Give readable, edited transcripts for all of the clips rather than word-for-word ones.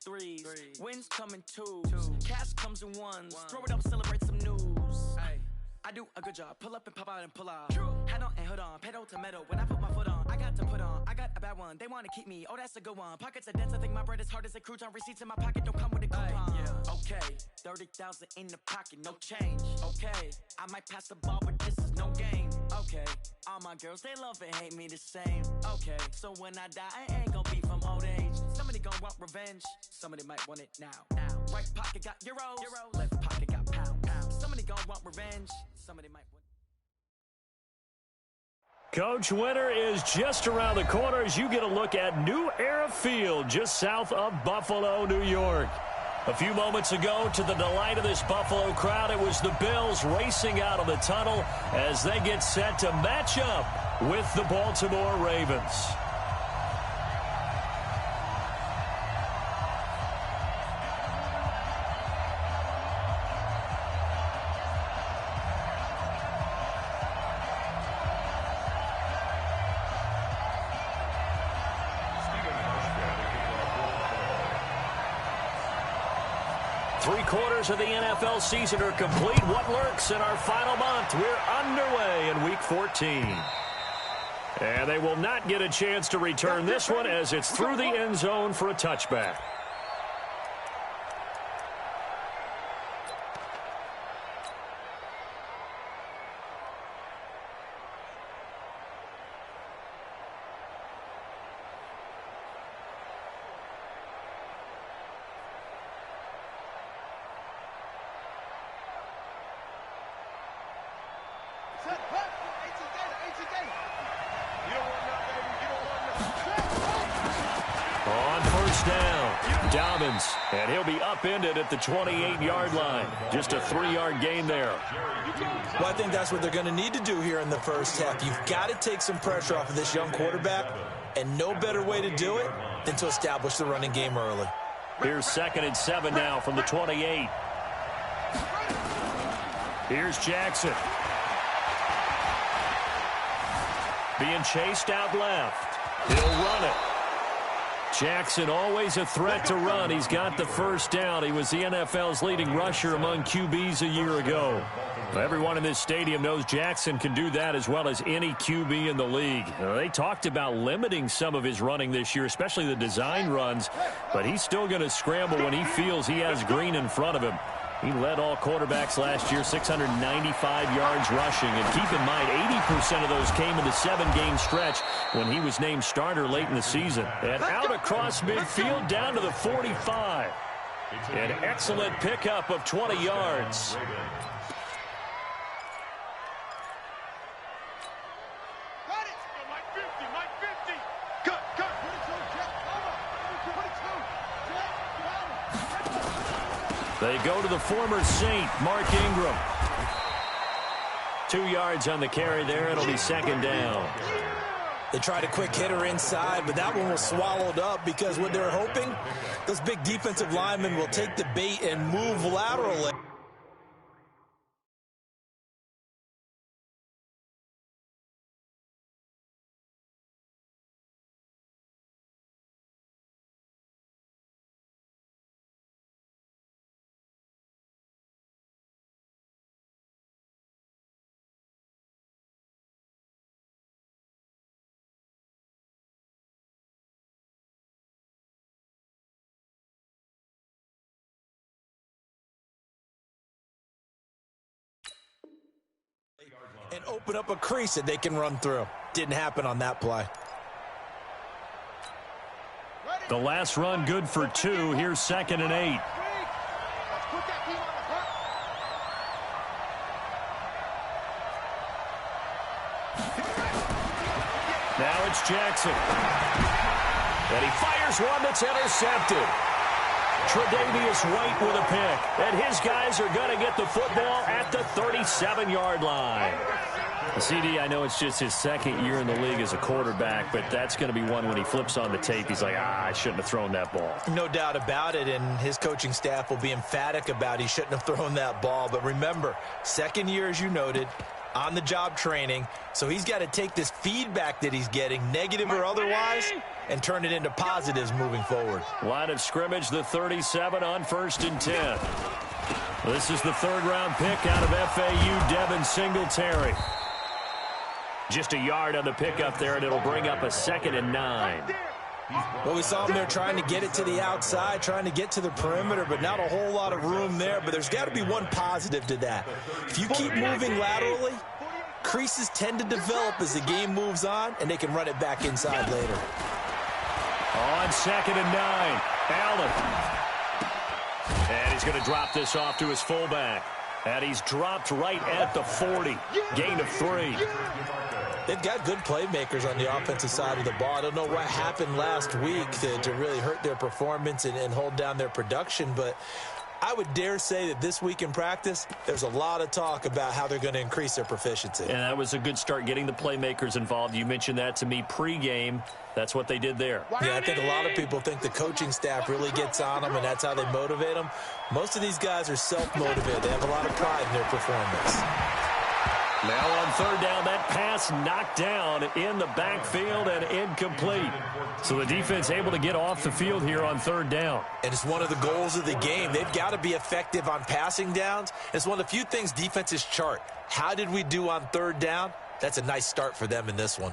threes. Wins come in twos. Cash comes in ones. Throw it up, celebrate some news. I do a good job. Pull up and pop out and pull out. Head on and hood on. Pedal to metal. When I put my foot on, I got to put on. I got a bad one. They want to keep me. Oh, that's a good one. Pockets are dense. I think my bread is hard as a crouton. Receipts in my pocket don't come with a coupon. Okay, 30,000 in the pocket, no change. Okay, I might pass the ball, but this is no game. Okay, all my girls, they love and hate me the same. Okay, so when I die, I ain't gonna be from old age. Somebody gonna want revenge. Somebody might want it now. Right pocket got euros. Left pocket got pounds. Somebody gonna want revenge. Somebody might want. Coach, winter is just around the corner as you get a look at New Era Field just south of Buffalo, New York. A few moments ago, to the delight of this Buffalo crowd, it was the Bills racing out of the tunnel as they get set to match up with the Baltimore Ravens. Three-quarters of the NFL season are complete. What lurks in our final month? We're underway in Week 14. And they will not get a chance to return this one as it's through the end zone for a touchback. And he'll be upended at the 28-yard line. Just a 3-yard gain there. Well, I think that's what they're going to need to do here in the first half. You've got to take some pressure off of this young quarterback, and no better way to do it than to establish the running game early. Here's 2nd and 7 now from the 28. Here's Jackson. Being chased out left. He'll run it. Jackson always a threat to run. He's got the first down. He was the NFL's leading rusher among QBs a year ago. Everyone in this stadium knows Jackson can do that as well as any QB in the league. They talked about limiting some of his running this year, especially the design runs, but he's still going to scramble when he feels he has green in front of him. He led all quarterbacks last year, 695 yards rushing. And keep in mind, 80% of those came in the 7-game stretch when he was named starter late in the season. And out across midfield down to the 45. An excellent pickup of 20 yards. They go to the former Saint, Mark Ingram. 2 yards on the carry there. It'll be 2nd down. They tried a quick hitter inside, but that one was swallowed up because what they're hoping, those big defensive linemen will take the bait and move laterally. And open up a crease that they can run through. Didn't happen on that play. The last run good for 2. Here's 2nd and 8. Now it's Jackson. And he fires one that's intercepted. Tre'Davious White with a pick. And his guys are going to get the football at the 37-yard line. CD, I know it's just his 2nd year in the league as a quarterback, but that's going to be one when he flips on the tape. He's like, I shouldn't have thrown that ball. No doubt about it, and his coaching staff will be emphatic about he shouldn't have thrown that ball. But remember, 2nd year, as you noted, on-the-job training. So he's got to take this feedback that he's getting, negative or otherwise, and turn it into positives moving forward. Line of scrimmage, the 37 on 1st and 10. This is the 3rd-round pick out of FAU, Devin Singletary. Just a yard on the pickup there, and it'll bring up a 2nd and 9. Well, we saw him there trying to get it to the outside, trying to get to the perimeter, but not a whole lot of room there. But there's got to be one positive to that. If you keep moving laterally, creases tend to develop as the game moves on, and they can run it back inside later. On 2nd and 9, Allen. And he's going to drop this off to his fullback. And he's dropped right at the 40. Gain of 3. They've got good playmakers on the offensive side of the ball. I don't know what happened last week to really hurt their performance and hold down their production, but I would dare say that this week in practice, there's a lot of talk about how they're going to increase their proficiency. And that was a good start, getting the playmakers involved. You mentioned that to me pregame. That's what they did there. Yeah, I think a lot of people think the coaching staff really gets on them, and that's how they motivate them. Most of these guys are self-motivated. They have a lot of pride in their performance. Now on 3rd down, that pass knocked down in the backfield and incomplete. So the defense able to get off the field here on 3rd down. And it's one of the goals of the game. They've got to be effective on passing downs. It's one of the few things defenses chart. How did we do on 3rd down? That's a nice start for them in this one.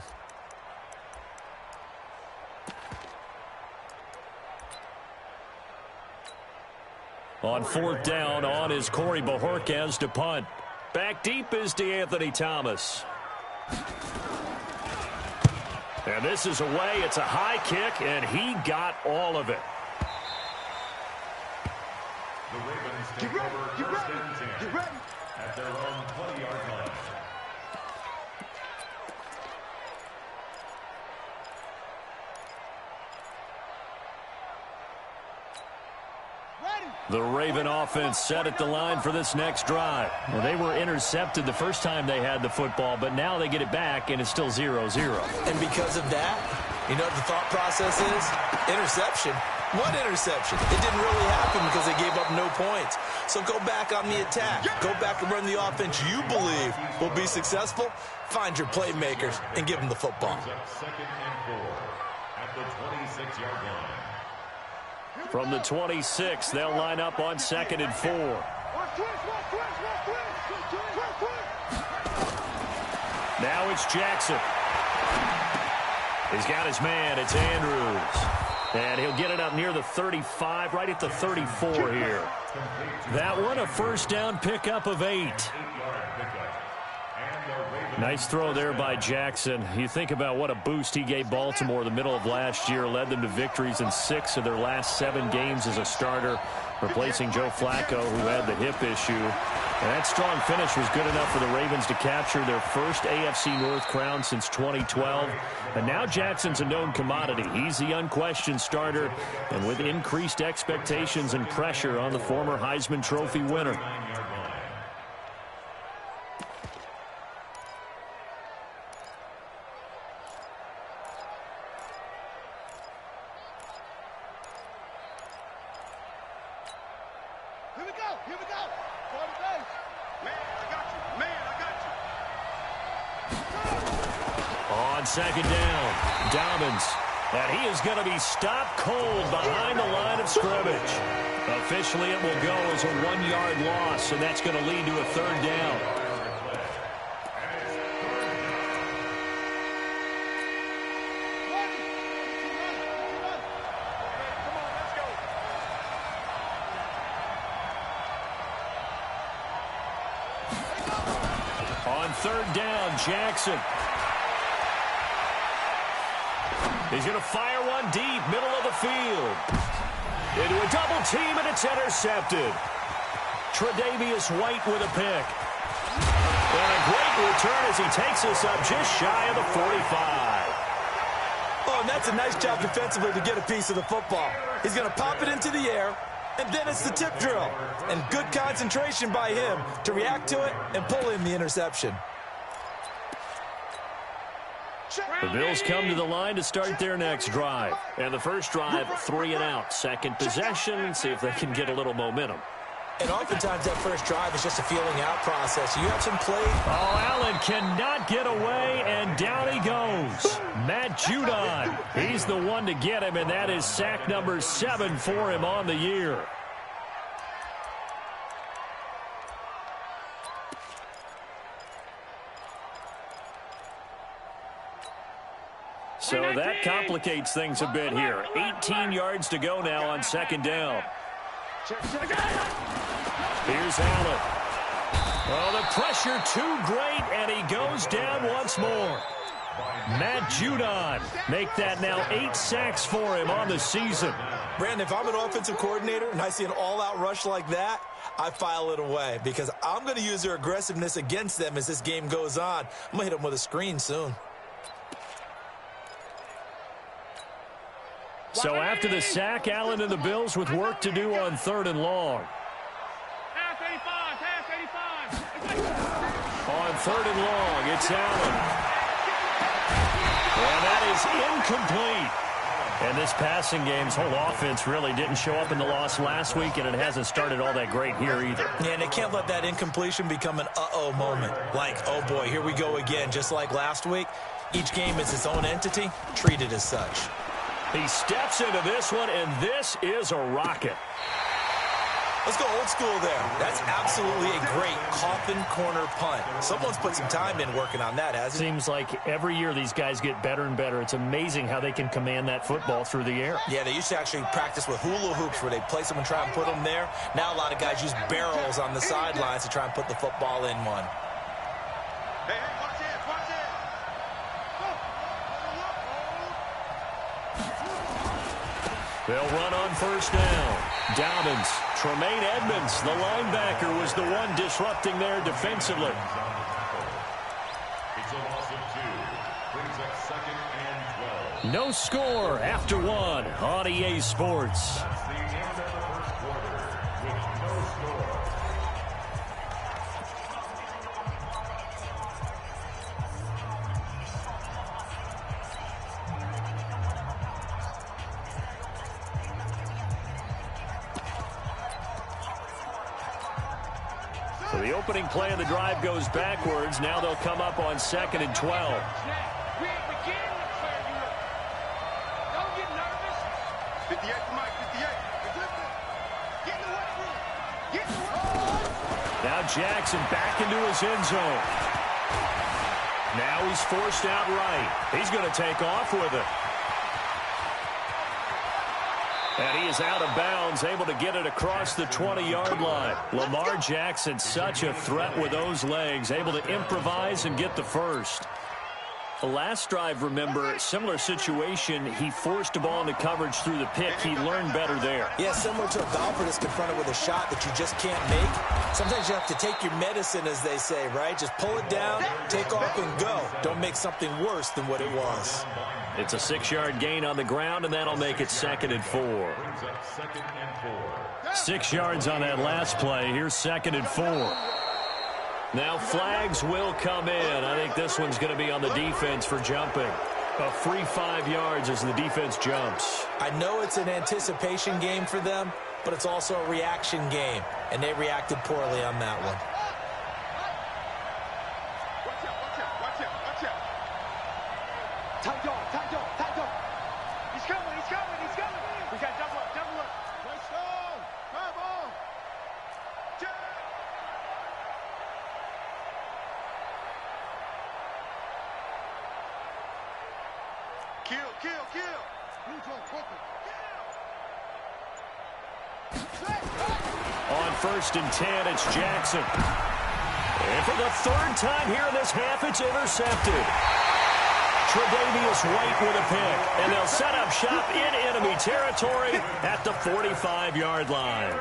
On 4th down, on is Corey Bojorquez to punt. Back deep is DeAnthony Thomas. And this is away. It's a high kick, and he got all of it. The Ravens take over 1st and 10 at their own 20-yard line. The Raven offense set at the line for this next drive. Well, they were intercepted the first time they had the football, but now they get it back, and it's still 0-0. And because of that, you know what the thought process is? Interception. What interception? It didn't really happen because they gave up no points. So go back on the attack. Go back and run the offense you believe will be successful. Find your playmakers and give them the football. 2nd and 4 at the 26-yard line. From the 26, they'll line up on 2nd and 4. Now it's Jackson. He's got his man. It's Andrews. And he'll get it up near the 35, right at the 34 here. That one, a 1st down pickup of 8. Nice throw there by Jackson. You think about what a boost he gave Baltimore the middle of last year, led them to victories in 6 of their last 7 games as a starter, replacing Joe Flacco, who had the hip issue. And that strong finish was good enough for the Ravens to capture their first AFC North crown since 2012. And now Jackson's a known commodity. He's the unquestioned starter, and with increased expectations and pressure on the former Heisman Trophy winner. On 2nd down, Dobbins. And he is going to be stopped cold behind the line of scrimmage. Officially, it will go as a 1-yard loss, and that's going to lead to a 3rd down. On 3rd down, Jackson. He's going to fire one deep, middle of the field. Into a double team, and it's intercepted. Tre'Davious White with a pick. And a great return as he takes us up just shy of the 45. Oh, and that's a nice job defensively to get a piece of the football. He's going to pop it into the air, and then it's the tip drill. And good concentration by him to react to it and pull in the interception. The Bills come to the line to start their next drive. And the first drive, 3 and out. Second possession, see if they can get a little momentum. And oftentimes that first drive is just a feeling out process. You have some play. Oh, Allen cannot get away, and down he goes. Matt Judon, he's the one to get him, and that is sack number 7 for him on the year. So that complicates things a bit here. 18 yards to go now on second down. Here's Allen. Oh, the pressure too great, and he goes down once more. Matt Judon make that now 8 sacks for him on the season. Brandon, if I'm an offensive coordinator and I see an all-out rush like that, I file it away because I'm going to use their aggressiveness against them as this game goes on. I'm going to hit them with a screen soon. So after the sack, Allen and the Bills with work to do on 3rd and long. On 3rd and long, it's Allen. And that is incomplete. And this passing game's whole offense really didn't show up in the loss last week, and it hasn't started all that great here either. Yeah, and they can't let that incompletion become an uh-oh moment. Like, oh boy, here we go again, just like last week. Each game is its own entity, treated as such. He steps into this one, and this is a rocket. Let's go old school there. That's absolutely a great coffin corner punt. Someone's put some time in working on that, hasn't it? Seems like every year these guys get better and better. It's amazing how they can command that football through the air. Yeah, they used to actually practice with hula hoops where they place them and try and put them there. Now a lot of guys use barrels on the sidelines to try and put the football in one. Hey, watch it, watch it. They'll run on first down. Dobbins, Tremaine Edmonds, the linebacker, was the one disrupting there defensively. It's a loss of 2. Brings up 2nd and 12. No score after 1 on EA Sports. That's the end of the first quarter with no score. So the opening play of the drive goes backwards. Now they'll come up on 2nd and 12. Now Jackson back into his end zone. Now he's forced out right. He's going to take off with it. And he is out of bounds, able to get it across the 20-yard line. Lamar Jackson, such a threat with those legs, able to improvise and get the first. The last drive, remember, similar situation. He forced a ball into coverage through the pick. He learned better there. Yeah, similar to a golfer that's confronted with a shot that you just can't make. Sometimes you have to take your medicine, as they say, right? Just pull it down, take off, and go. Don't make something worse than what it was. It's a 6-yard gain on the ground, and that'll make it 2nd and 4. Brings up 2nd and 4. 6 yards on that last play. Here's 2nd and 4. Now flags will come in. I think this one's going to be on the defense for jumping. A free 5 yards as the defense jumps. I know it's an anticipation game for them, but it's also a reaction game, and they reacted poorly on that one. Watch out, watch out, watch out, watch out. Tight dog, tight dog, tight dog. He's coming, he's coming, he's coming. We got double up, double up. Let's go. Come on. Check. Kill, kill, kill. On 1st and 10, it's Jackson. And for the 3rd time here in this half, it's intercepted. Tre'Davious White with a pick. And they'll set up shop in enemy territory at the 45-yard line.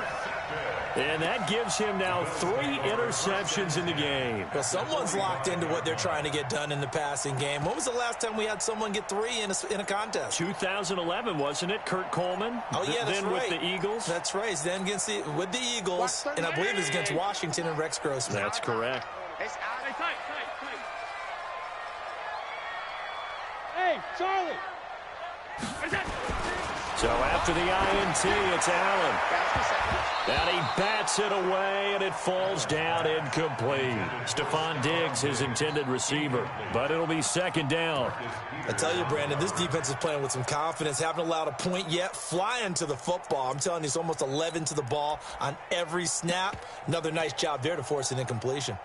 And that gives him now 3 interceptions in the game. Well, someone's locked into what they're trying to get done in the passing game. When was the last time we had someone get 3 in a contest? 2011, wasn't it? Kurt Coleman? Oh, yeah, that's then right. With the Eagles? That's right. Then with the Eagles, and I believe it's against Washington and Rex Grossman. That's correct. It's out. Hey, tight. Hey, Charlie. So after the INT, it's Allen. And he bats it away, and it falls down incomplete. Stephon Diggs, his intended receiver. But it'll be second down. I tell you, Brandon, this defense is playing with some confidence. Haven't allowed a point yet. Flying to the football. I'm telling you, it's almost 11 to the ball on every snap. Another nice job there to force an incompletion.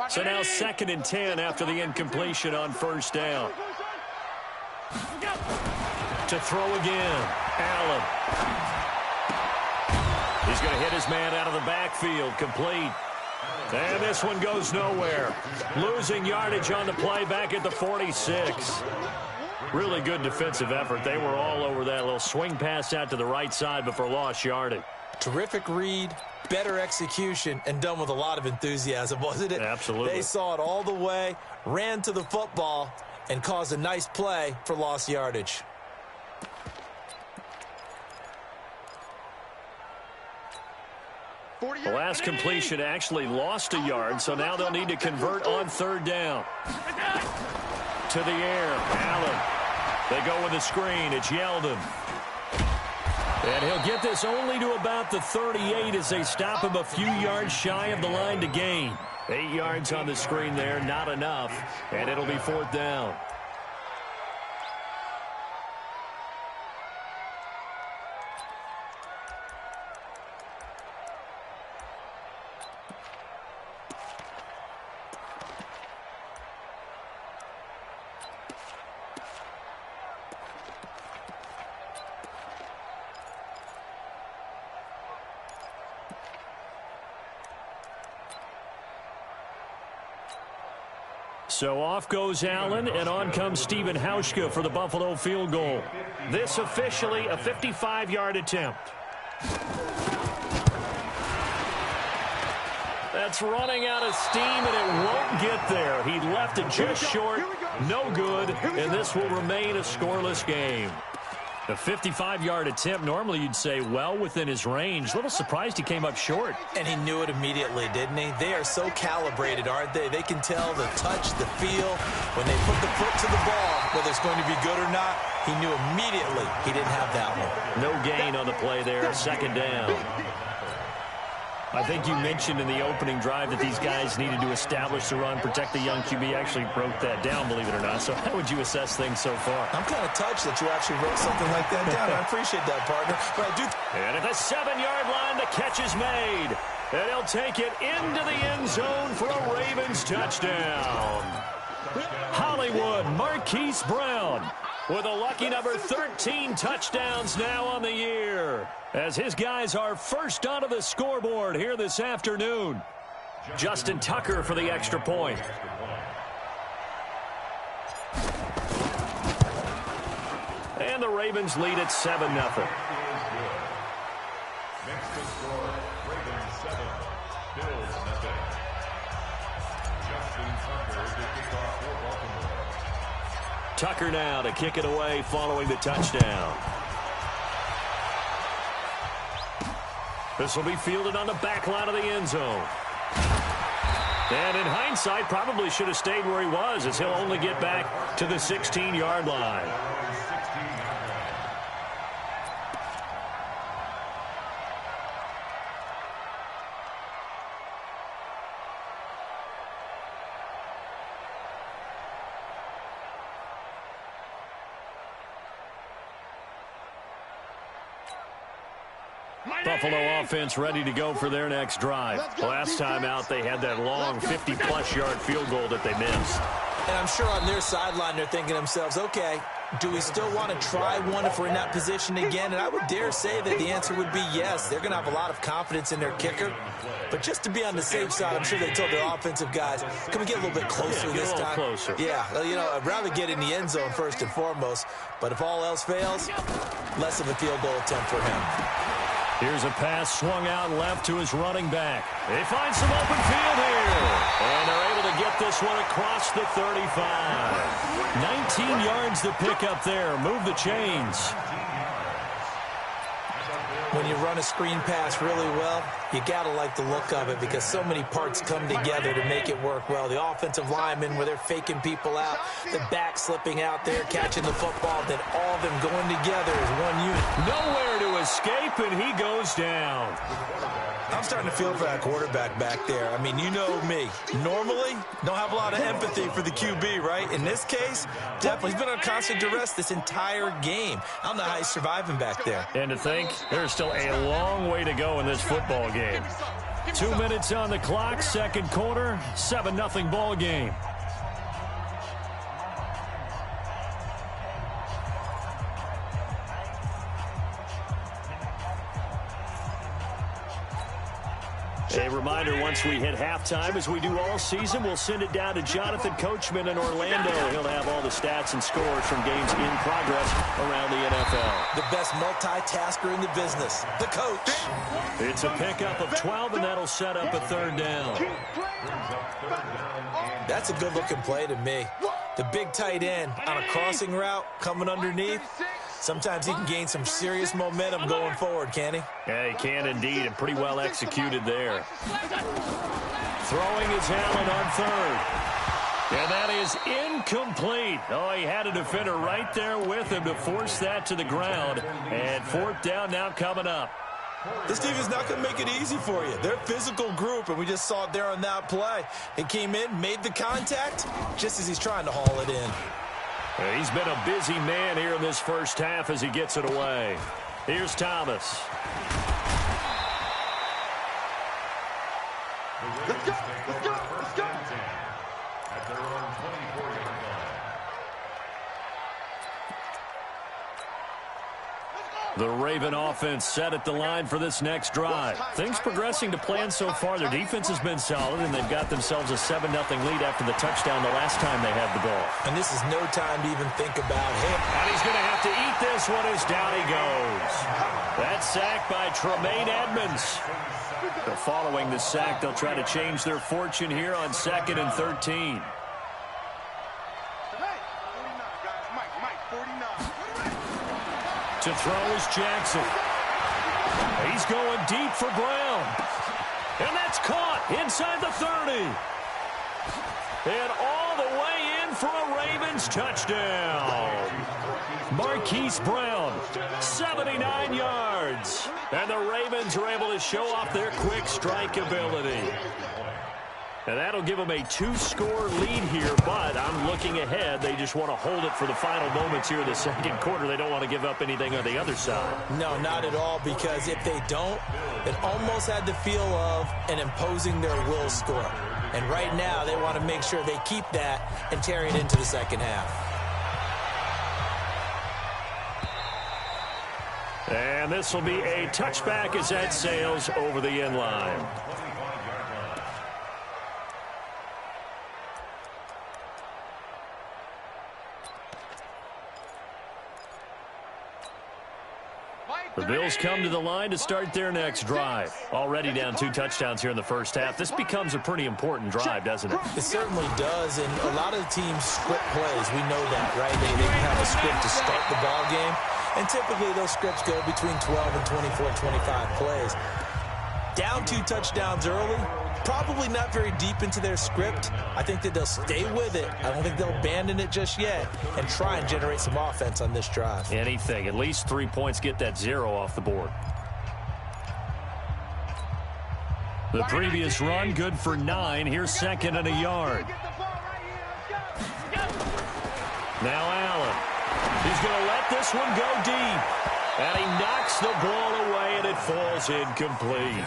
So now 2nd and 10 after the incompletion on first down. To throw again, Allen. He's going to hit his man out of the backfield, complete. And this one goes nowhere. Losing yardage on the play back at the 46. Really good defensive effort. They were all over that little swing pass out to the right side before lost yardage. Terrific read, better execution, and done with a lot of enthusiasm, wasn't it? Absolutely. They saw it all the way, ran to the football, and caused a nice play for lost yardage. The last completion actually lost a yard, so now they'll need to convert on third down. To the air, Allen. They go with a screen. It's Yeldon. And he'll get this only to about the 38 as they stop him a few yards shy of the line to gain. 8 yards on the screen there, not enough, and it'll be fourth down. So off goes Allen, and on comes Stephen Hauschka for the Buffalo field goal. This officially a 55-yard attempt. That's running out of steam, and it won't get there. He left it just short, no good, and this will remain a scoreless game. The 55-yard attempt, normally you'd say well within his range. A little surprised he came up short. And he knew it immediately, didn't he? They are so calibrated, aren't they? They can tell the touch, the feel. When they put the foot to the ball, whether it's going to be good or not, he knew immediately he didn't have that one. No gain on the play there, second down. I think you mentioned in the opening drive that these guys needed to establish the run, protect the young QB. Actually wrote that down, believe it or not. So how would you assess things so far? I'm kind of touched that you actually wrote something like that down. I appreciate that, partner. But I do. And at the 7-yard line, the catch is made. And he'll take it into the end zone for a Ravens touchdown. Hollywood Marquise Brown with a lucky number 13 touchdowns now on the year, as his guys are first onto the scoreboard here this afternoon. Justin Tucker for the extra point. And the Ravens lead at 7-0. Next to score, Ravens 7, Bills nothing. Justin Tucker to kick off for Baltimore. Tucker now to kick it away following the touchdown. This will be fielded on the back line of the end zone. And in hindsight, probably should have stayed where he was, as he'll only get back to the 16-yard line. Buffalo offense ready to go for their next drive. Last time out, they had that long 50-plus yard field goal that they missed. And I'm sure on their sideline, they're thinking to themselves, okay, do we still want to try one if we're in that position again? And I would dare say that the answer would be yes. They're going to have a lot of confidence in their kicker. But just to be on the safe side, I'm sure they told their offensive guys, can we get a little bit closer this time? Closer. Yeah, you know, I'd rather get in the end zone first and foremost. But if all else fails, less of a field goal attempt for him. Here's a pass swung out left to his running back. They find some open field here. And they're able to get this one across the 35. 19 yards to pick up there. Move the chains. And the Bills When you run a screen pass really well, you got to like the look of it because so many parts come together to make it work well. The offensive linemen, where they're faking people out, the back slipping out there, catching the football, then all of them going together as one unit. Nowhere to escape, and he goes down. I'm starting to feel for that quarterback back there. I mean, you know me. Normally, don't have a lot of empathy for the QB, right? In this case, definitely. He's been on constant duress this entire game. I don't know how he's surviving back there. And to think, there's still a long way to go in this football game. 2 minutes on the clock, second quarter, 7-0 ball game. A reminder, once we hit halftime, as we do all season, we'll send it down to Jonathan Coachman in Orlando. He'll have all the stats and scores from games in progress around the NFL. The best multitasker in the business, the coach. It's a pickup of 12, and that'll set up a third down. That's a good-looking play to me. The big tight end on a crossing route coming underneath. Sometimes he can gain some serious momentum going forward, can he? Yeah, he can indeed, and pretty well executed there. Throwing is Allen on third. And that is incomplete. Oh, he had a defender right there with him to force that to the ground. And fourth down now coming up. This team is not going to make it easy for you. They're a physical group, and we just saw it there on that play. It came in, made the contact, just as he's trying to haul it in. He's been a busy man here in this first half as he gets it away. Here's Thomas. Let's go, let's go, let's go. At their own 24-yard line. The Raven offense set at the line for this next drive. Things progressing to plan so far. Their defense has been solid, and they've got themselves a 7-0 lead after the touchdown the last time they had the ball. And this is no time to even think about him. And he's going to have to eat this one as down he goes. That's sacked by Tremaine Edmonds. Following the sack, they'll try to change their fortune here on 2nd and 13. To throw is Jackson. He's going deep for Brown. And that's caught inside the 30. And all the way in for a Ravens touchdown. Marquise Brown, 79 yards. And the Ravens are able to show off their quick strike ability. And that'll give them a 2-score lead here, but I'm looking ahead. They just want to hold it for the final moments here in the second quarter. They don't want to give up anything on the other side. No, not at all, because if they don't, it almost had the feel of an imposing their will score. And right now, they want to make sure they keep that and carry it into the second half. And this will be a touchback as that sails over the end line. The Bills come to the line to start their next drive. Already down 2 touchdowns here in the first half. This becomes a pretty important drive, doesn't it? It certainly does, and a lot of the teams script plays. We know that, right? They have a script to start the ball game, and typically those scripts go between 12 and 24, 25 plays. Down 2 touchdowns early, probably not very deep into their script. I think that they'll stay with it. I don't think they'll abandon it just yet and try and generate some offense on this drive. Anything. At least 3 points, get that 0 off the board. The previous run, good for 9. Here's 2nd and a yard. Now Allen. He's going to let this one go deep. And he knocks the ball away, and it falls incomplete.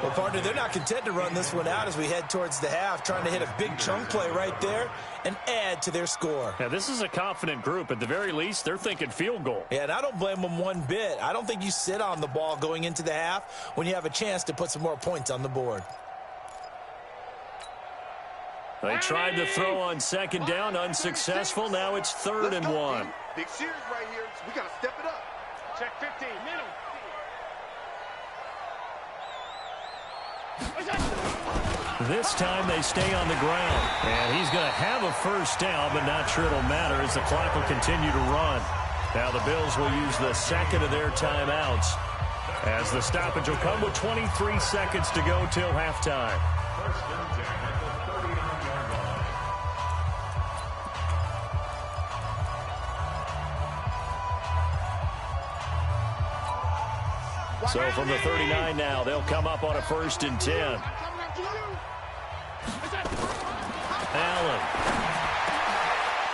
Well, partner, they're not content to run this one out as we head towards the half, trying to hit a big chunk play right there and add to their score. Now, this is a confident group. At the very least, they're thinking field goal. Yeah, and I don't blame them one bit. I don't think you sit on the ball going into the half when you have a chance to put some more points on the board. They tried to throw on 2nd down, unsuccessful. Now it's 3rd and 1. Big series right here. We got to step it up. Check 15. Middle. This time they stay on the ground. And he's going to have a first down, but not sure it'll matter as the clock will continue to run. Now the Bills will use the 2nd of their timeouts. As the stoppage will come with 23 seconds to go till halftime. First and 10 at the 39-yard line. So from the 39 now, they'll come up on a first and 10. Allen.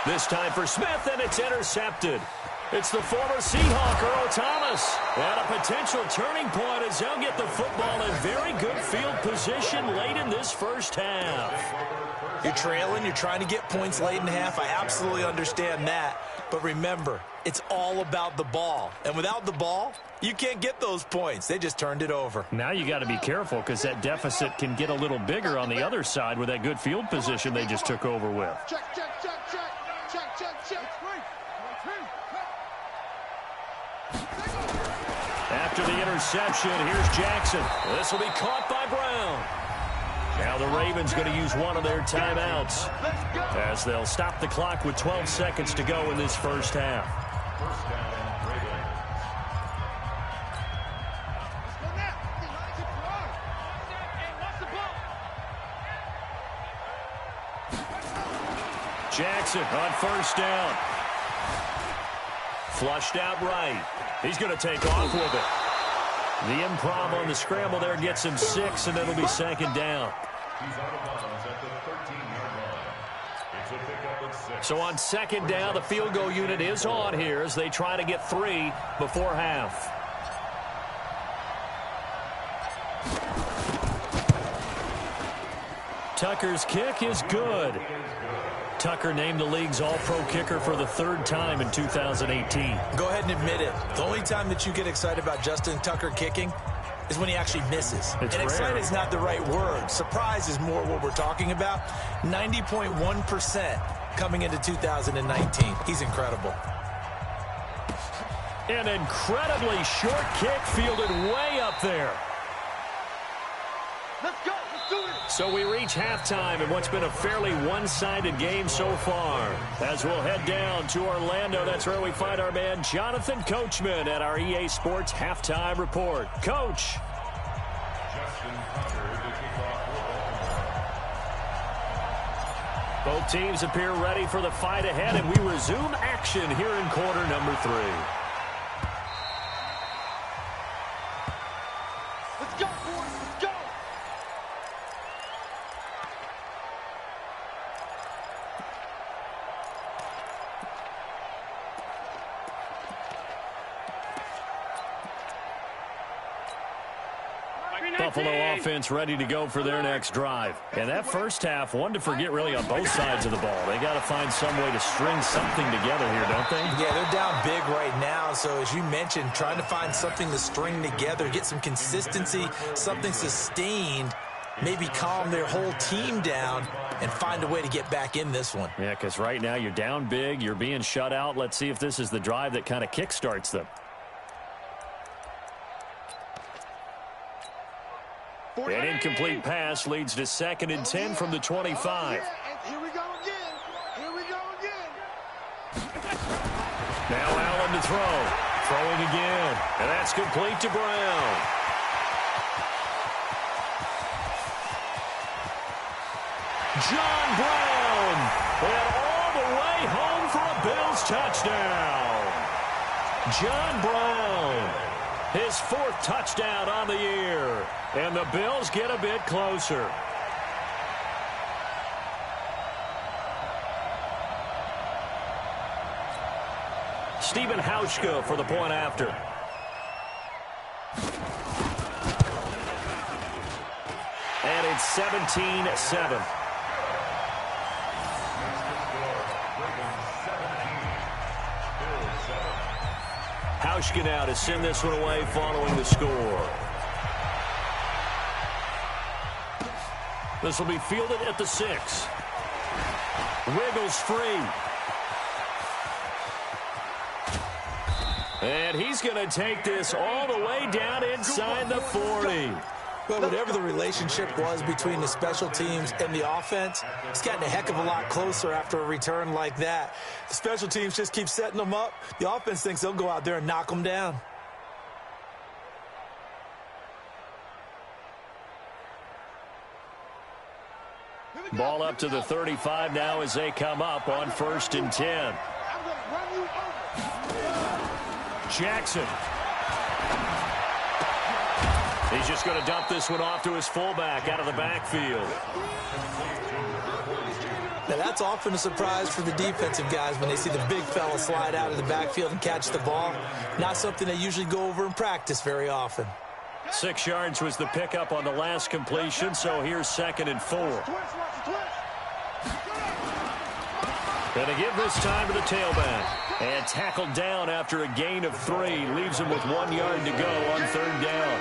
This time for Smith, and it's intercepted. It's the former Seahawk, Earl Thomas. And a potential turning point as they'll get the football in very good field position late in this first half. You're trailing. You're trying to get points late in half. I absolutely understand that. But remember, it's all about the ball. And without the ball, you can't get those points. They just turned it over. Now you got to be careful because that deficit can get a little bigger on the other side with that good field position they just took over with. Check, check, check, check. Check, check, check. After the interception, here's Jackson. This will be caught by Brown. Now the Ravens going to use one of their timeouts as they'll stop the clock with 12 seconds to go in this first half. First down, Ravens. Jackson on first down. Flushed out right. He's going to take off with it. The improv on the scramble there gets him 6, and it'll be second down. He's out of bounds at the 13-yard line. It's a pickup of 6. So on second down, the field goal unit is on here as they try to get 3 before half. Tucker's kick is good. Tucker named the league's all-pro kicker for the 3rd time in 2018. Go ahead and admit it. The only time that you get excited about Justin Tucker kicking is when he actually misses. It's and excited rare. is not the right word. Surprise is more what we're talking about. 90.1% coming into 2019. He's incredible. An incredibly short kick fielded way up there. Let's go. Let's do it. So we reach halftime in what's been a fairly one-sided game so far. As we'll head down to Orlando, that's where we find our man Jonathan Coachman at our EA Sports Halftime Report. Coach. Justin Tucker to kick off for Baltimore. Both teams appear ready for the fight ahead, and we resume action here in quarter number 3. Let's go, boys. Let's go. Buffalo offense ready to go for their next drive. And that first half, one to forget really on both sides of the ball. They got to find some way to string something together here, don't they? Yeah, they're down big right now. So as you mentioned, trying to find something to string together, get some consistency, something sustained, maybe calm their whole team down and find a way to get back in this one. Yeah, because right now you're down big, you're being shut out. Let's see if this is the drive that kind of kickstarts them. An incomplete pass leads to 2nd and 10 from the 25. Here we go again. Here we go again. Now Allen to throw. Throwing again. And that's complete to Brown. John Brown. And all the way home for a Bills touchdown. John Brown. His 4th touchdown on the year. And the Bills get a bit closer. Stephen Hauschka for the point after. And it's 17-7. Hauschka now to send this one away following the score. This will be fielded at the 6. Wiggles free. And he's going to take this all the way down inside the 40. Well, whatever the relationship was between the special teams and the offense, it's gotten a heck of a lot closer after a return like that. The special teams just keep setting them up. The offense thinks they'll go out there and knock them down. Ball up to the 35 now as they come up on 1st and 10. Jackson. He's just going to dump this one off to his fullback out of the backfield. Now that's often a surprise for the defensive guys when they see the big fella slide out of the backfield and catch the ball. Not something they usually go over in practice very often. 6 yards was the pickup on the last completion, so here's 2nd and 4. Going to give this time to the tailback. And tackled down after a gain of 3. Leaves him with 1 yard to go on 3rd down.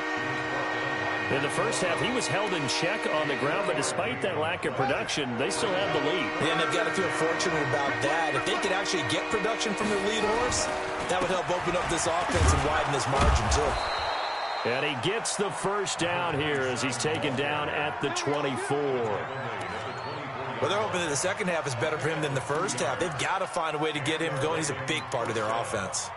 In the first half, he was held in check on the ground, but despite that lack of production, they still have the lead. Yeah, and they've got to feel fortunate about that. If they could actually get production from their lead horse, that would help open up this offense and widen this margin, too. And he gets the first down here as he's taken down at the 24. Well, they're hoping that the second half is better for him than the first half. They've got to find a way to get him going. He's a big part of their offense.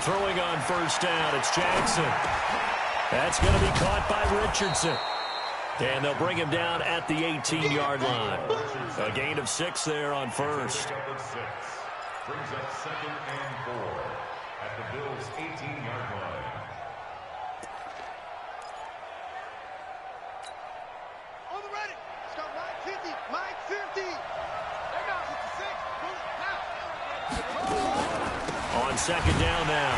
Throwing on 1st down, it's Jackson. That's going to be caught by Richardson. And they'll bring him down at the 18-yard line. A gain of 6 there on 1st. Brings up 2nd and 4 at the Bills' 18-yard line. On the ready. Let's go. Mike 50. Mike 50. There goes 56. On 2nd down now,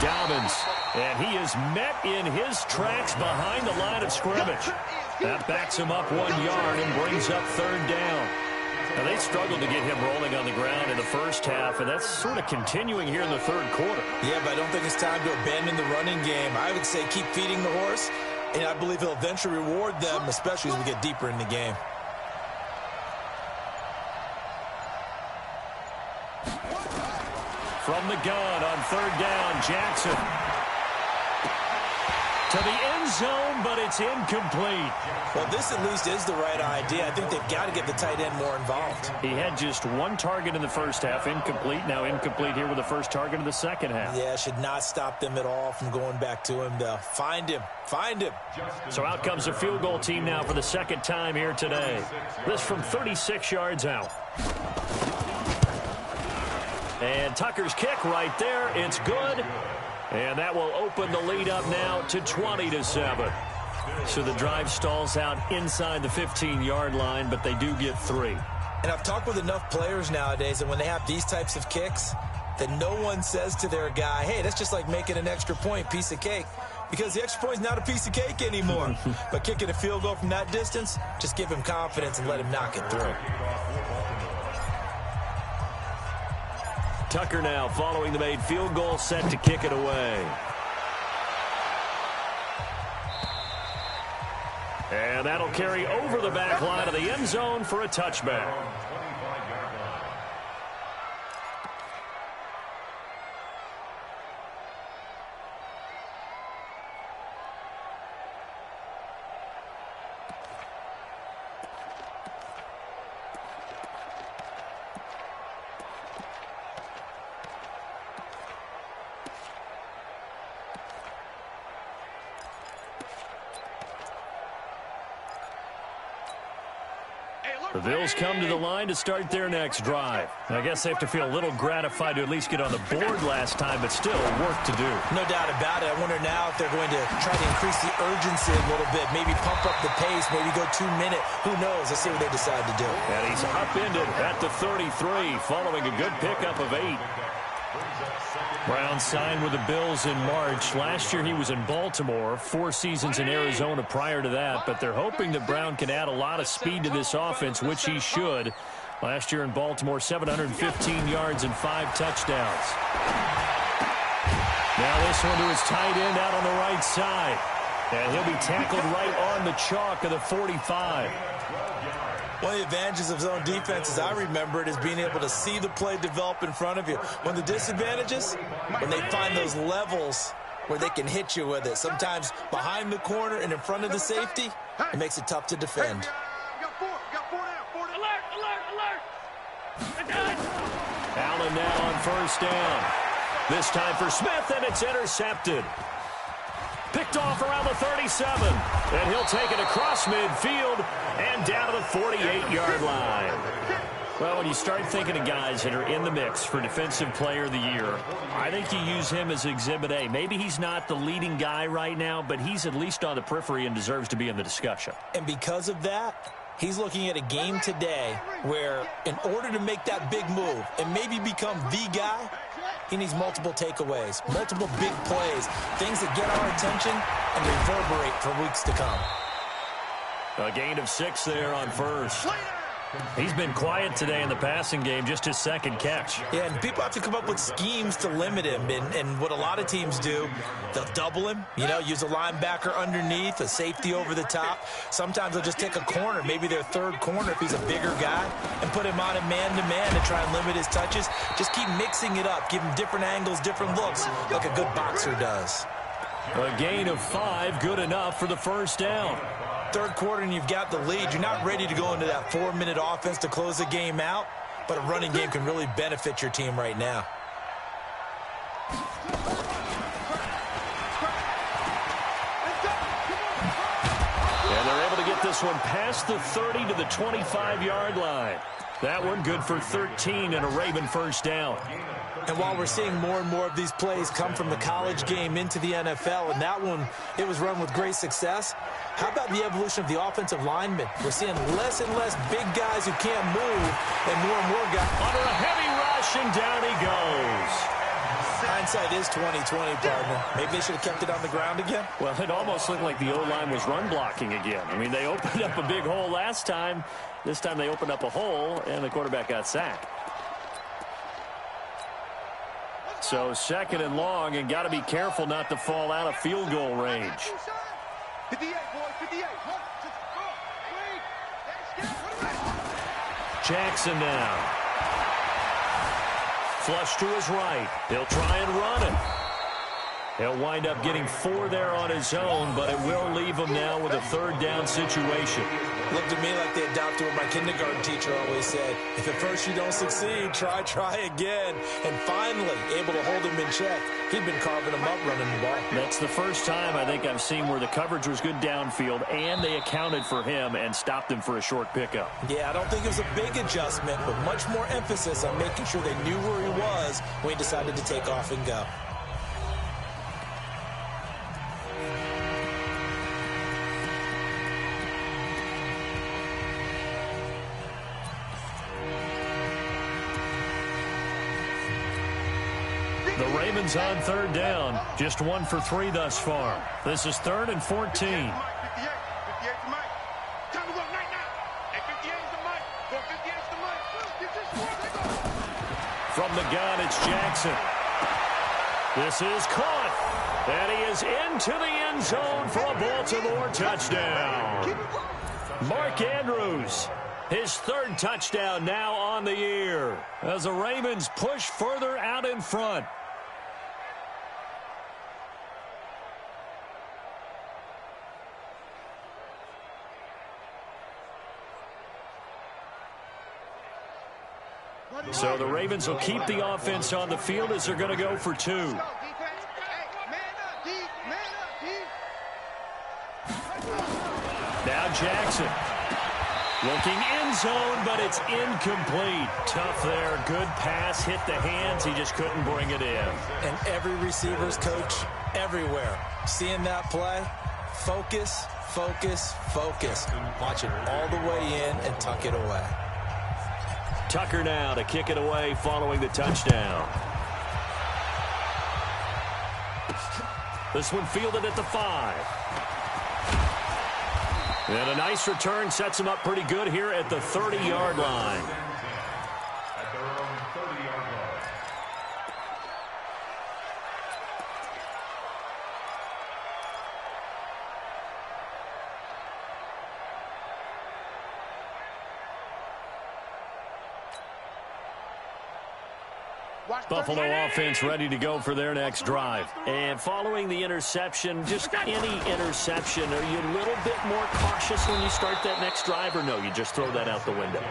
Dobbins. And he is met in his tracks behind the line of scrimmage. That backs him up 1 yard and brings up 3rd down. Now, they struggled to get him rolling on the ground in the first half, and that's sort of continuing here in the 3rd quarter. Yeah, but I don't think it's time to abandon the running game. I would say keep feeding the horse, and I believe he'll eventually reward them, especially as we get deeper in the game. From the gun on 3rd down, Jackson. To the end zone, but it's incomplete. Well, this at least is the right idea. I think they've got to get the tight end more involved. He had just 1 target in the first half, incomplete. Now incomplete here with the first target of the second half. Yeah, should not stop them at all from going back to him, though. Find him. Find him. So out comes the field goal team now for the 2nd time here today. This from 36 yards out. And Tucker's kick right there. It's good. And that will open the lead up now to 20-7. So the drive stalls out inside the 15-yard line, but they do get 3. And I've talked with enough players nowadays that when they have these types of kicks, that no one says to their guy, hey, that's just like making an extra point, piece of cake. Because the extra point is not a piece of cake anymore. But kicking a field goal from that distance, just give him confidence and let him knock it through. Tucker now following the made field goal, set to kick it away. And that'll carry over the back line of the end zone for a touchback. The Bills come to the line to start their next drive. I guess they have to feel a little gratified to at least get on the board last time, but still work to do. No doubt about it. I wonder now if they're going to try to increase the urgency a little bit, maybe pump up the pace, maybe go 2-minute. Who knows? Let's see what they decide to do. And he's upended at the 33 following a good pickup of 8. Brown signed with the Bills in March. Last year he was in Baltimore, 4 seasons in Arizona prior to that, but they're hoping that Brown can add a lot of speed to this offense, which he should. Last year in Baltimore, 715 yards and 5 touchdowns. Now this one to his tight end out on the right side. And he'll be tackled right on the chalk of the 45. One of the advantages of zone defense, as I remember it, is being able to see the play develop in front of you. One of the disadvantages, when they find those levels where they can hit you with it. Sometimes behind the corner and in front of the safety, it makes it tough to defend. You got 4. You got 4 now. 4 down. Alert! Alert! Alert! They're done! run now on first down. This time for Smith, and it's intercepted. Picked off around the 37, and he'll take it across midfield and down to the 48-yard line. Well, when you start thinking of guys that are in the mix for Defensive Player of the Year, I think you use him as Exhibit A. Maybe he's not the leading guy right now, but he's at least on the periphery and deserves to be in the discussion. And because of that, he's looking at a game today where in order to make that big move and maybe become the guy, he needs multiple takeaways, multiple big plays, things that get our attention and reverberate for weeks to come. A gain of 6 there on first. He's been quiet today in the passing game, just his second catch. Yeah, and people have to come up with schemes to limit him. And what a lot of teams do, they'll double him, use a linebacker underneath, a safety over the top. Sometimes they'll just take a corner, maybe their third corner if he's a bigger guy, and put him on a man-to-man to try and limit his touches. Just keep mixing it up, give him different angles, different looks, like a good boxer does. A gain of 5, good enough for the first down. Third quarter and you've got the lead. You're not ready to go into that 4-minute offense to close the game out, but a running game can really benefit your team right now. And they're able to get this one past the 30 to the 25-yard line. That one good for 13 and a Raven first down. And while we're seeing more and more of these plays come from the college game into the NFL, and that one, it was run with great success, how about the evolution of the offensive linemen? We're seeing less and less big guys who can't move, and more guys. Under a heavy rush, and down he goes. Hindsight is 20/20, partner. Maybe they should have kept it on the ground again. Well, it almost looked like the O-line was run blocking again. I mean, they opened up a big hole last time. This time they opened up a hole, and the quarterback got sacked. So second and long, and got to be careful not to fall out of field goal range. 58, boy, 58. Jackson now. Flush to his right. He'll try and run it. He'll wind up getting 4 there on his own, but it will leave him now with a third down situation. Looked at me like they adopted what my kindergarten teacher always said. If at first you don't succeed, try again. And finally, able to hold him in check. He'd been carving him up running the ball. That's the first time I think I've seen where the coverage was good downfield, and they accounted for him and stopped him for a short pickup. Yeah, I don't think it was a big adjustment, but much more emphasis on making sure they knew where he was when he decided to take off and go. The Ravens on third down. Just 1 for 3 thus far. This is 3rd and 14. 58 to Mike. Time to go night. And 58 to Mike. Go 58 to Mike. From the gun, it's Jackson. This is caught. And he is into the end zone for a Baltimore touchdown. Mark Andrews. His 3rd touchdown now on the year as the Ravens push further out in front. So the Ravens will keep the offense on the field as they're going to go for 2. Now Jackson. Looking end zone, but it's incomplete. Tough there. Good pass. Hit the hands. He just couldn't bring it in. And every receiver's coach everywhere. Seeing that play, focus. Watch it all the way in and tuck it away. Tucker now to kick it away following the touchdown. This one fielded at the 5. And a nice return sets him up pretty good here at the 30-yard line. At their own 30-yard line. Buffalo offense ready to go for their next drive. And following the interception, just any interception, are you a little bit more cautious when you start that next drive, or no, you just throw that out the window?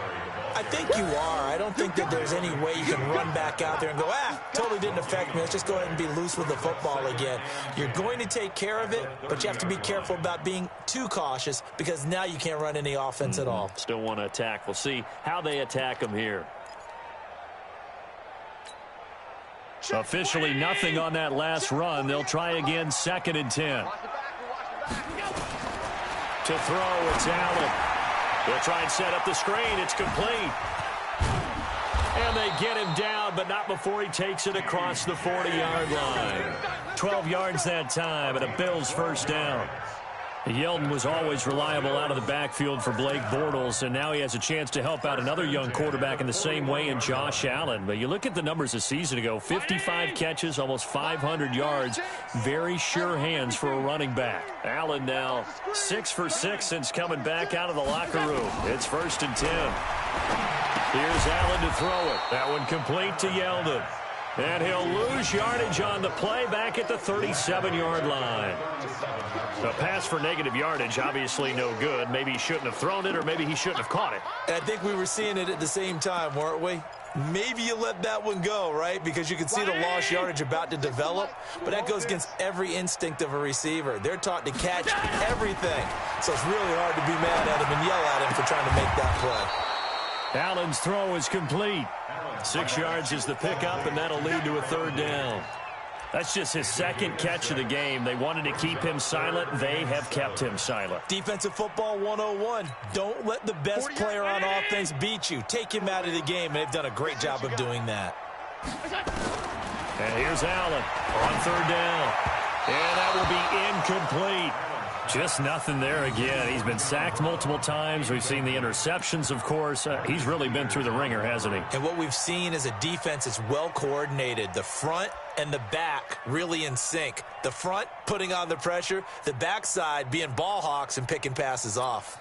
I think you are. I don't think that there's any way you can run back out there and go, totally didn't affect me. Let's just go ahead and be loose with the football again. You're going to take care of it, but you have to be careful about being too cautious because now you can't run any offense at all. Still want to attack. We'll see how they attack him here. Officially nothing on that last run. They'll try again, 2nd and 10. To throw, it's Allen. They'll try and set up the screen. It's complete. And they get him down, but not before he takes it across the 40-yard line. 12 yards that time, and a Bills first down. Yeldon was always reliable out of the backfield for Blake Bortles, and now he has a chance to help out another young quarterback in the same way in Josh Allen. But you look at the numbers a season ago, 55 catches, almost 500 yards. Very sure hands for a running back. Allen now 6 for 6 since coming back out of the locker room. It's 1st and 10. Here's Allen to throw it. That one complete to Yeldon. And he'll lose yardage on the play back at the 37-yard line. A pass for negative yardage, obviously no good. Maybe he shouldn't have thrown it, or maybe he shouldn't have caught it. And I think we were seeing it at the same time, weren't we? Maybe you let that one go, right? Because you can see the lost yardage about to develop. But that goes against every instinct of a receiver. They're taught to catch everything. So it's really hard to be mad at him and yell at him for trying to make that play. Allen's throw is complete. 6 yards is the pickup, and that'll lead to a 3rd down. That's just his 2nd catch of the game. They wanted to keep him silent. They have kept him silent. Defensive football 101. Don't let the best player on offense beat you. Take him out of the game, and they've done a great job of doing that. And here's Allen on 3rd down. And that will be incomplete. Just nothing there again. He's been sacked multiple times. We've seen the interceptions, of course. He's really been through the ringer, hasn't he? And what we've seen is a defense that's well coordinated. The front and the back really in sync. The front putting on the pressure. The backside being ball hawks and picking passes off.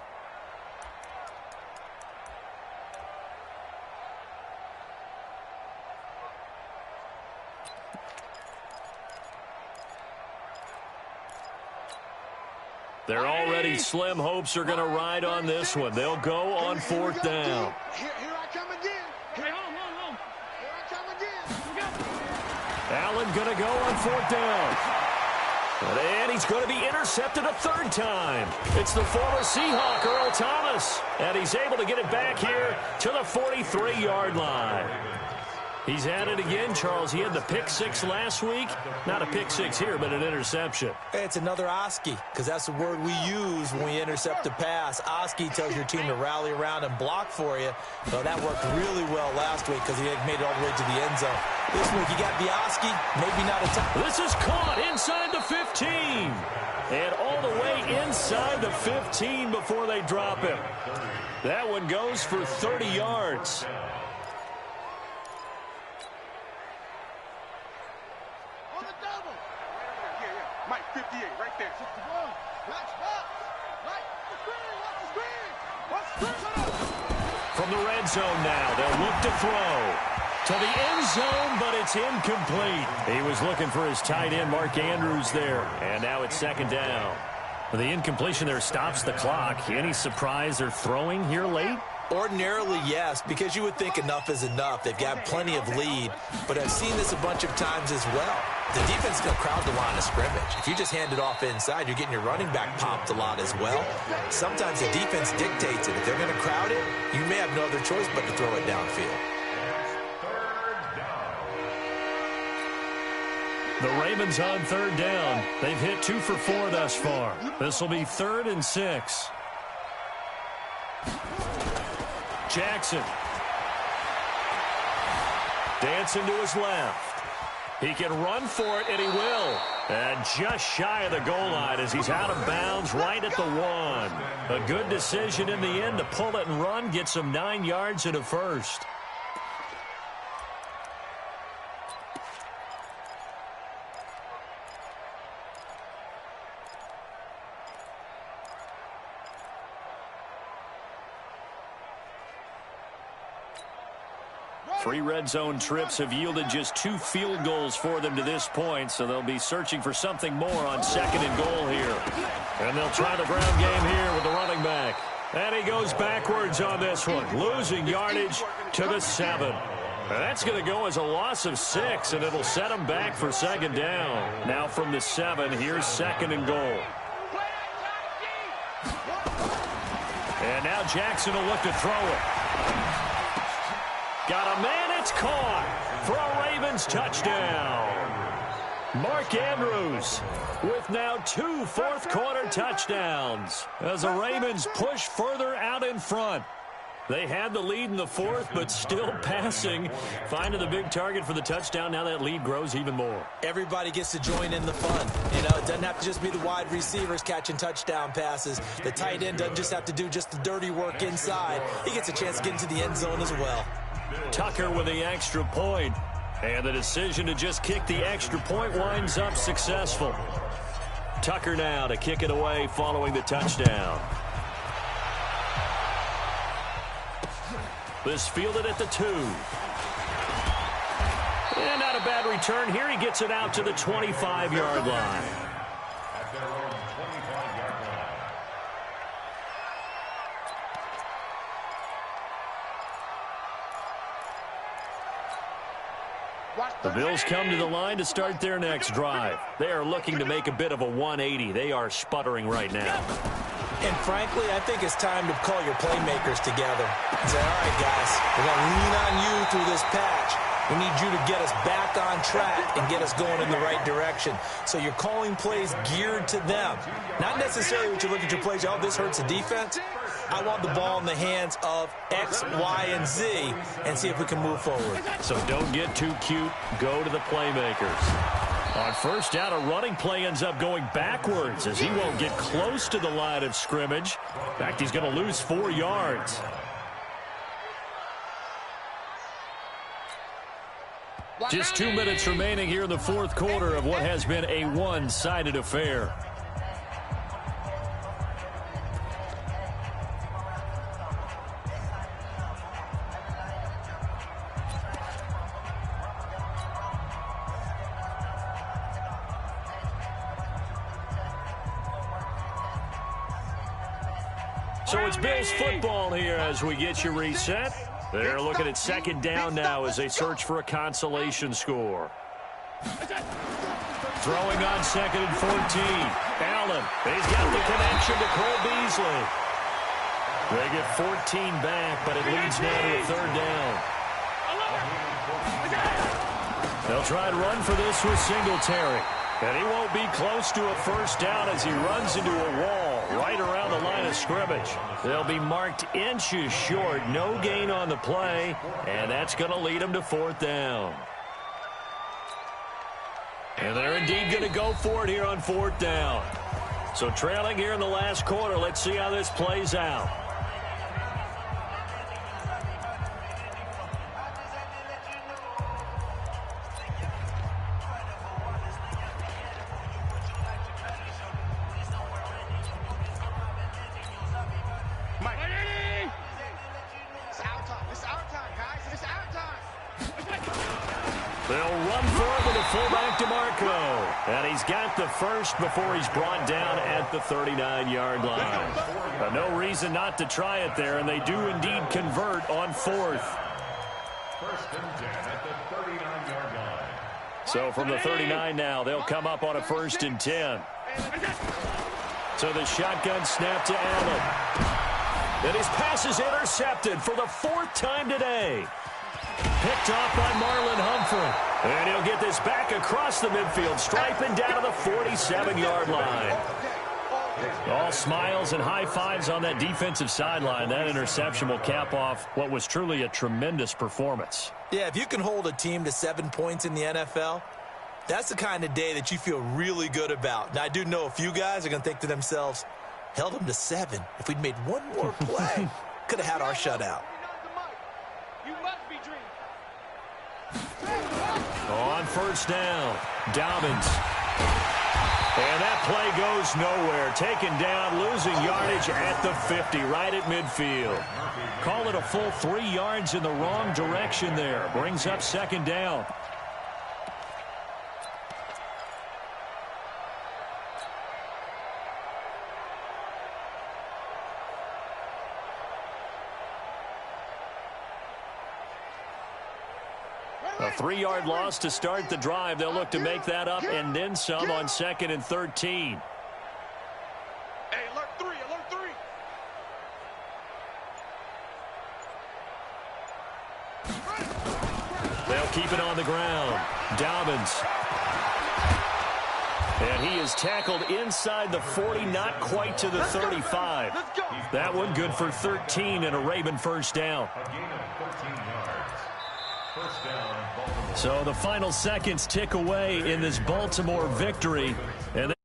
They're already slim hopes are going to ride on this one. They'll go on 4th down. Here I come again. Here I come again. Allen going to go on 4th down. And he's going to be intercepted a 3rd time. It's the former Seahawk, Earl Thomas. And he's able to get it back here to the 43-yard line. He's at it again, Charles. He had the pick 6 last week. Not a pick 6 here, but an interception. Hey, it's another Oski, because that's the word we use when we intercept a pass. Oski tells your team to rally around and block for you. So that worked really well last week because he had made it all the way to the end zone. This week, you got the Oski, maybe not a time. This is caught inside the 15. And all the way inside the 15 before they drop him. That one goes for 30 yards. Mike, 58, right there. From the red zone now, they'll look to throw to the end zone, but it's incomplete. He was looking for his tight end, Mark Andrews, there. And now it's 2nd down. The incompletion there stops the clock. Any surprise they're throwing here late? Ordinarily, yes, because you would think enough is enough. They've got plenty of lead, but I've seen this a bunch of times as well. The defense is going to crowd the line of scrimmage. If you just hand it off inside, you're getting your running back popped a lot as well. Sometimes the defense dictates it. If they're going to crowd it, you may have no other choice but to throw it downfield. The Ravens on 3rd down. They've hit 2 for 4 thus far. This will be 3rd and 6. Jackson. Dancing to his left. He can run for it, and he will. And just shy of the goal line as he's out of bounds right at the 1. A good decision in the end to pull it and run, get some 9 yards and a first. Three red zone trips have yielded just 2 field goals for them to this point, so they'll be searching for something more on 2nd and goal here. And they'll try the ground game here with the running back. And he goes backwards on this one, losing yardage to the 7. And that's going to go as a loss of 6, and it'll set him back for second down. Now from the 7, here's second and goal. And now Jackson will look to throw it. Got a man, it's caught for a Ravens touchdown. Mark Andrews with now 2 fourth-quarter touchdowns as the Ravens push further out in front. They had the lead in the 4th, but still passing. Finding the big target for the touchdown. Now that lead grows even more. Everybody gets to join in the fun. You know, it doesn't have to just be the wide receivers catching touchdown passes. The tight end doesn't just have to do just the dirty work inside. He gets a chance to get into the end zone as well. Tucker with the extra point. And the decision to just kick the extra point winds up successful. Tucker now to kick it away following the touchdown. This fielded at the 2. And not a bad return here. He gets it out to the 25-yard line. At their own 25-yard line. The Bills come to the line to start their next drive. They are looking to make a bit of a 180. They are sputtering right now. And frankly, I think it's time to call your playmakers together and say, all right, guys, we're going to lean on you through this patch. We need you to get us back on track and get us going in the right direction. So you're calling plays geared to them. Not necessarily when you look at your plays, oh, this hurts the defense. I want the ball in the hands of X, Y, and Z and see if we can move forward. So don't get too cute. Go to the playmakers. On first down, a running play ends up going backwards as he won't get close to the line of scrimmage. In fact, he's going to lose 4 yards. Just 2 minutes remaining here in the 4th quarter of what has been a one-sided affair. So it's Bills football here as we get you reset. They're looking at second down now as they search for a consolation score. Throwing on second and 14. Allen, he's got the connection to Cole Beasley. They get 14 back, but it leads now to a 3rd down. They'll try to run for this with Singletary. And he won't be close to a first down as he runs into a wall right around the line of scrimmage. They'll be marked inches short. No gain on the play, and that's going to lead them to 4th down. And they're indeed going to go for it here on 4th down. So trailing here in the last quarter, let's see how this plays out. And he's got the first before he's brought down at the 39-yard line. No reason not to try it there, and they do indeed convert on 4th. First and 10 at the 39-yard line. So from the 39 now, they'll come up on a 1st and 10. So the shotgun snap to Allen. And his pass is intercepted for the 4th time today. Picked off by Marlon Humphrey. And he'll get this back across the midfield, striping down to the 47-yard line. All smiles and high fives on that defensive sideline. That interception will cap off what was truly a tremendous performance. Yeah, if you can hold a team to 7 points in the NFL, that's the kind of day that you feel really good about. Now, I do know a few guys are going to think to themselves, held them to 7. If we'd made one more play, could have had our shutout. On first down, Dobbins. And that play goes nowhere. Taken down, losing yardage at the 50, right at midfield. Call it a full 3 yards in the wrong direction there. Brings up second down. 3-yard loss to start the drive. They'll look to make that up and then some on 2nd and 13. Hey, alert 3, alert 3. They'll keep it on the ground. Dobbins. And he is tackled inside the 40, not quite to the 35. That one good for 13 and a Raven first down. A gain of 13 yards. First down, Baltimore. So the final seconds tick away in this Baltimore victory. And